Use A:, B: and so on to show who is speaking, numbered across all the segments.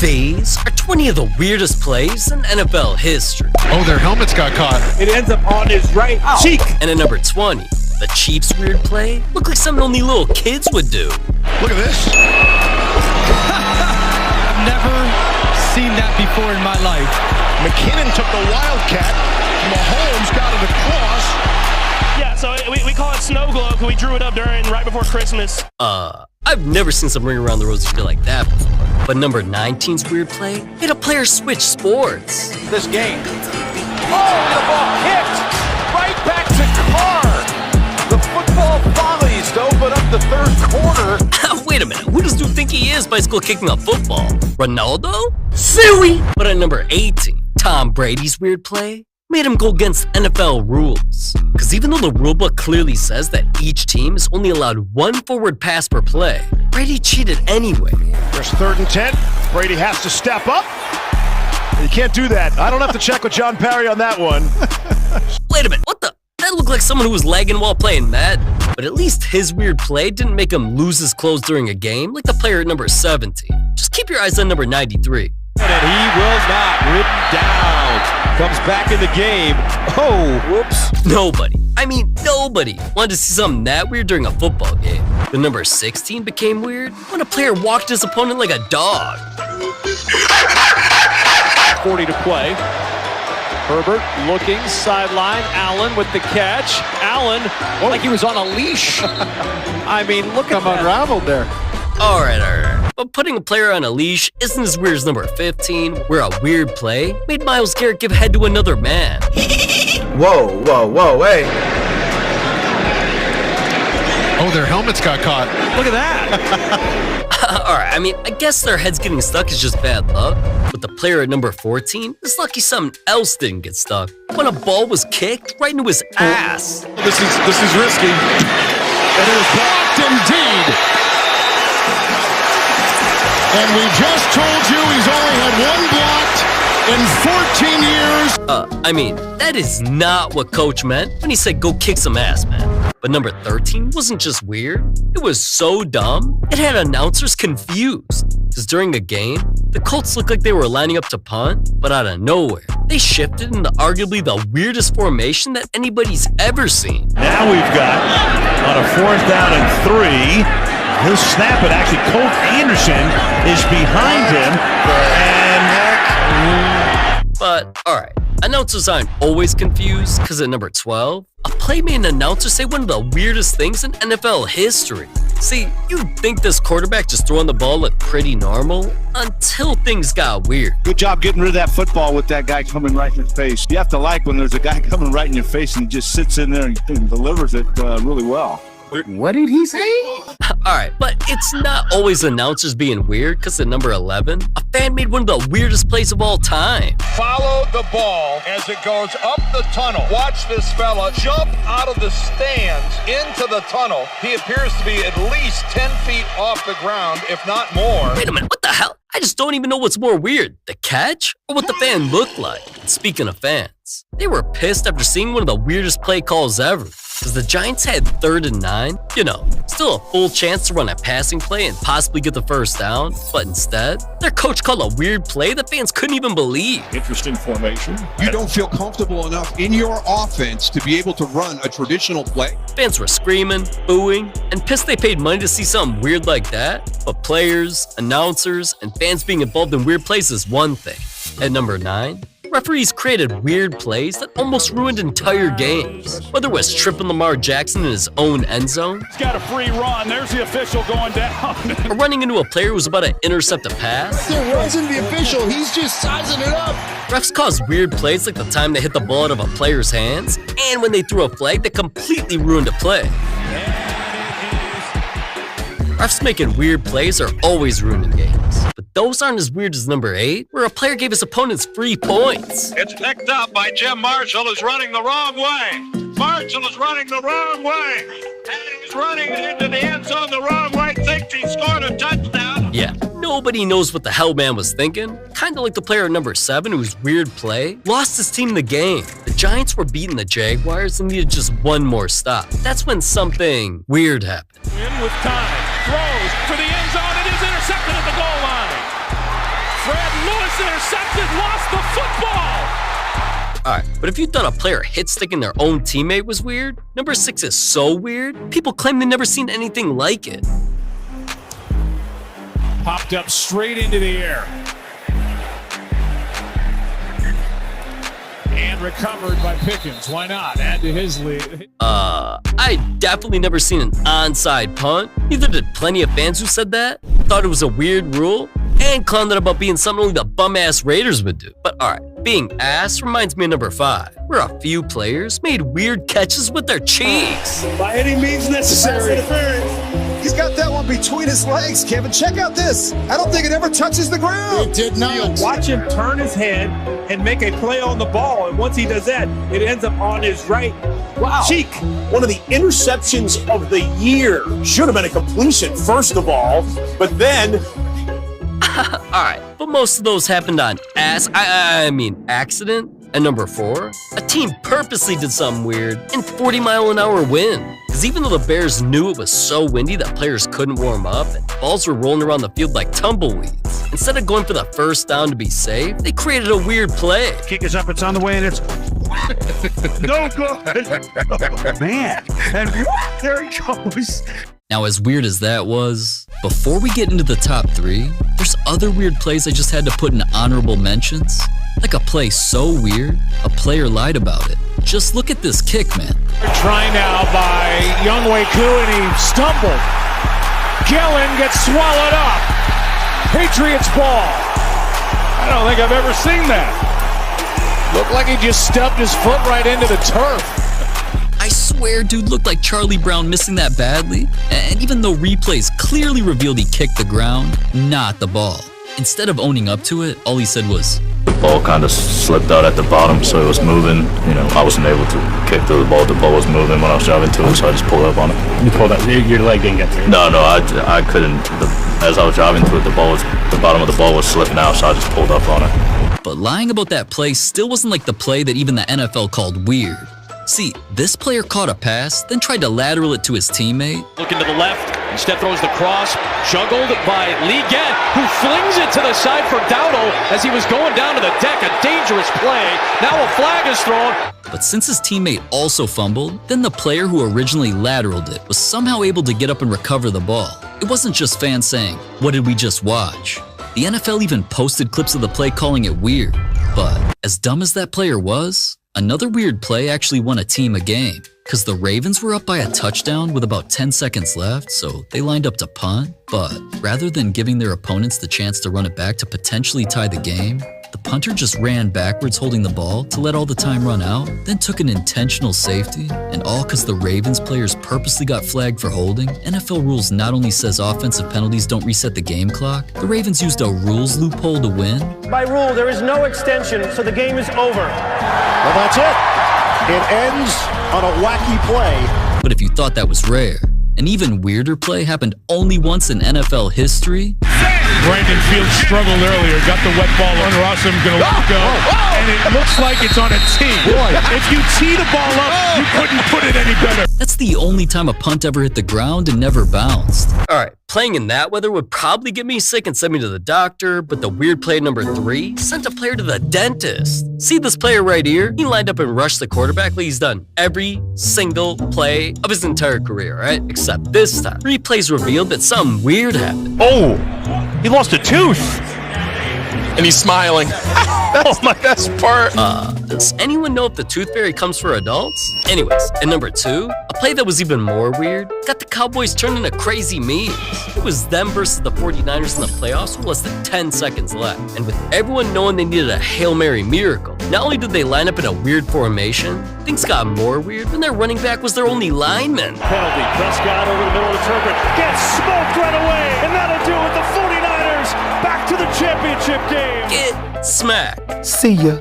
A: These are 20 of the weirdest plays in NFL history.
B: Oh, their helmets got caught.
C: It ends up on his right cheek.
A: And at number 20, the Chiefs' weird play looked like something only little kids would do.
B: Look at this.
D: I've never seen that before in my life.
B: McKinnon took the Wildcat. Mahomes got it across.
E: Yeah, so we call it snow globe because we drew it up right before Christmas.
A: I've never seen some ring around the rosy shit like that before. But number 19's weird play made a player switch sports.
C: This game. Oh, the ball hit right back to Carr. The football volleys to open up the third quarter.
A: Wait a minute, who does dude think he is bicycle kicking a football? Ronaldo? Suey! But at number 18, Tom Brady's weird play made him go against NFL rules. Because even though the rulebook clearly says that each team is only allowed one forward pass per play, Brady cheated anyway.
B: There's 3rd and 10. Brady has to step up. You can't do that. I don't have to check with John Parry on that one.
A: Wait a minute, what the? That looked like someone who was lagging while playing Madden. But at least his weird play didn't make him lose his clothes during a game like the player at number 17. Just keep your eyes on number 93.
C: And he will not. Written down. Comes back in the game. Oh, whoops.
A: Nobody wanted to see something that weird during a football game. The number 16 became weird when a player walked his opponent like a dog.
C: 40 to play. Herbert looking, sideline. Allen with the catch. Allen, like he was on a leash. I mean, look at that.
B: Unraveled there.
A: All right. But putting a player on a leash isn't as weird as number 15, where a weird play made Myles Garrett give head to another man.
F: Whoa, hey.
B: Oh, their helmets got caught.
C: Look at that.
A: All right, I guess their heads getting stuck is just bad luck. But the player at number 14 is lucky something else didn't get stuck when a ball was kicked right into his ass.
C: This is risky. It is blocked indeed.
B: And we just told you he's only had one blocked in 14 years.
A: That is not what Coach meant when he said go kick some ass, man. But number 13 wasn't just weird, it was so dumb, it had announcers confused. Because during a game, the Colts looked like they were lining up to punt, but out of nowhere, they shifted into arguably the weirdest formation that anybody's ever seen.
G: Now we've got on a 4th down and 3. He'll snap it. Actually, Colt Anderson is behind him.
A: But, alright, announcers aren't always confused, because at number 12, a play made an announcer say one of the weirdest things in NFL history. See, you'd think this quarterback just throwing the ball looked pretty normal until things got weird.
G: Good job getting rid of that football with that guy coming right in your face. You have to like when there's a guy coming right in your face and just sits in there and delivers it really well.
F: What did he say?
A: Alright, but it's not always announcers being weird, because at number 11, a fan made one of the weirdest plays of all time.
H: Follow the ball as it goes up the tunnel. Watch this fella jump out of the stands into the tunnel. He appears to be at least 10 feet off the ground, if not more.
A: Wait a minute, what the hell? I just don't even know what's more weird, the catch or what the fan looked like. And speaking of fans, they were pissed after seeing one of the weirdest play calls ever. Because the Giants had 3rd and 9, still a full chance to run a passing play and possibly get the first down. But instead, their coach called a weird play that fans couldn't even believe.
G: Interesting formation.
I: You don't feel comfortable enough in your offense to be able to run a traditional play.
A: Fans were screaming, booing, and pissed they paid money to see something weird like that. But players, announcers, and fans being involved in weird plays is one thing. At number 9, referees created weird plays that almost ruined entire games. Whether it was tripping Lamar Jackson in his own end zone,
E: He's got a free run. There's the official going down.
A: or running into a player who was about to intercept a pass.
F: It wasn't the official. He's just sizing it up.
A: Refs caused weird plays like the time they hit the ball out of a player's hands, and when they threw a flag that completely ruined a play. Refs making weird plays are always ruining games. But those aren't as weird as number 8, where a player gave his opponents free points.
H: It's picked up by Jim Marshall, who's running the wrong way. Marshall is running the wrong way. And he's running into the end zone the wrong way. Thinks he scored a touchdown.
A: Yeah, nobody knows what the hell man was thinking. Kinda like the player at number 7 whose weird play lost his team the game. The Giants were beating the Jaguars and needed just one more stop. That's when something weird happened.
E: In with time. Throws for the end zone. It is intercepted at the goal line. Almost intercepted, lost the football.
A: Alright, but if you thought a player hit sticking their own teammate was weird, number 6 is so weird, people claim they've never seen anything like it.
C: Popped up straight into the air. And recovered by Pickens. Why not? Add to his lead.
A: I definitely never seen an onside punt. Neither did plenty of fans who said that, thought it was a weird rule, and clowned it about being something only the bum-ass Raiders would do. But alright, being ass reminds me of number 5, where a few players made weird catches with their cheeks.
B: By any means necessary.
F: He's got that one between his legs, Kevin. Check out this. I don't think it ever touches the ground.
E: It did not.
J: Watch him turn his head and make a play on the ball. And once he does that, it ends up on his right cheek.
K: One of the interceptions of the year. Should have been a completion, first of all. But then...
A: Alright, but most of those happened on accident. And number 4, a team purposely did something weird in 40-mile-an-hour wind. Because even though the Bears knew it was so windy that players couldn't warm up and balls were rolling around the field like tumbleweeds, instead of going for the first down to be safe, they created a weird play.
B: Kick is up, it's on the way, and it's no good. Man, and there he goes.
L: Now, as weird as that was, before we get into the top 3, there's other weird plays I just had to put in honorable mentions. Like a play so weird, a player lied about it. Just look at this kick, man.
C: Try now by Younghoe Koo, and he stumbled. Gillen gets swallowed up. Patriots ball. I don't think I've ever seen that. Looked like he just stubbed his foot right into the turf.
L: I swear dude looked like Charlie Brown missing that badly. And even though replays clearly revealed he kicked the ground, not the ball. Instead of owning up to it, all he said was,
M: "The ball kind of slipped out at the bottom, so it was moving. You know, I wasn't able to kick through the ball. The ball was moving when I was driving to it, so I just pulled up on it."
N: You pulled up. Your leg didn't get through.
M: No, I couldn't. As I was driving to it, the bottom of the ball was slipping out, so I just pulled up on it.
L: But lying about that play still wasn't like the play that even the NFL called weird. See, this player caught a pass, then tried to lateral it to his teammate.
C: Looking to the left, instead throws the cross, juggled by Lee Gett, who flings it to the side for Dowdle as he was going down to the deck. A dangerous play. Now a flag is thrown.
L: But since his teammate also fumbled, then the player who originally lateraled it was somehow able to get up and recover the ball. It wasn't just fans saying, "What did we just watch?" The NFL even posted clips of the play calling it weird. But as dumb as that player was, another weird play actually won a team a game, because the Ravens were up by a touchdown with about 10 seconds left, so they lined up to punt. But rather than giving their opponents the chance to run it back to potentially tie the game, the punter just ran backwards holding the ball to let all the time run out, then took an intentional safety, and all because the Ravens players purposely got flagged for holding. NFL rules not only says offensive penalties don't reset the game clock, the Ravens used a rules loophole to win.
J: By rule, there is no extension, so the game is over.
B: Well, that's it. It ends on a wacky play.
L: But if you thought that was rare, an even weirder play happened only once in NFL history.
N: Brandon Fields struggled earlier, got the wet ball on Rossum, gonna let it go, and it looks like it's on a tee. Boy, if you tee the ball up, you couldn't put it any better.
L: That's the only time a punt ever hit the ground and never bounced.
A: Alright, playing in that weather would probably get me sick and send me to the doctor, but the weird play number 3 sent a player to the dentist. See this player right here? He lined up and rushed the quarterback like he's done every single play of his entire career, right? Except this time, replays revealed that something weird happened.
E: Oh, he lost a tooth. And he's smiling. That's my best part.
A: Does anyone know if the tooth fairy comes for adults? Anyways, at number 2, a play that was even more weird got the Cowboys turned into crazy memes. It was them versus the 49ers in the playoffs with less than 10 seconds left. And with everyone knowing they needed a Hail Mary miracle, not only did they line up in a weird formation, things got more weird when their running back was their only lineman.
J: Penalty. Prescott over the middle of the turban. Gets smoked right away. And that'll do it. The 49ers back to the championship game.
A: Get smacked.
F: See ya.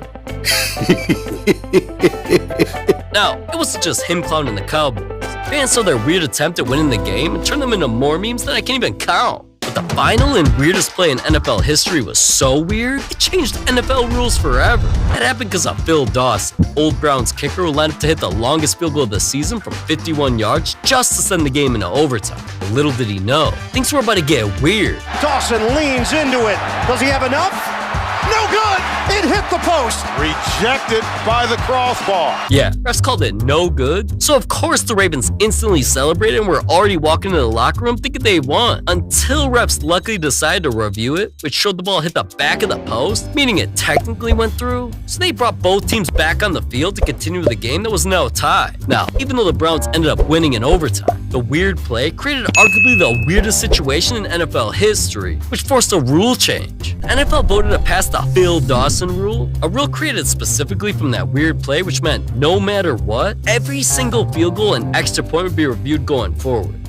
A: Now, it wasn't just him clowning the Cowboys. Fans saw their weird attempt at winning the game and turned them into more memes than I can even count. But the final and weirdest play in NFL history was so weird, it changed NFL rules forever. That happened because of Phil Dawson, old Browns kicker who lined up to hit the longest field goal of the season from 51 yards just to send the game into overtime. But little did he know, things were about to get weird.
B: Dawson leans into it. Does he have enough?
F: No good. It hit the post.
B: Rejected by the crossbar.
A: Yeah, refs called it no good, so of course the Ravens instantly celebrated and were already walking into the locker room thinking they won, until refs luckily decided to review it, which showed the ball hit the back of the post, meaning it technically went through. So they brought both teams back on the field to continue the game that was now tied. Now, even though the Browns ended up winning in overtime, the weird play created arguably the weirdest situation in NFL history, which forced a rule change. The NFL voted to pass the Phil Dawson rule, a rule created specifically from that weird play, which meant no matter what, every single field goal and extra point would be reviewed going forward.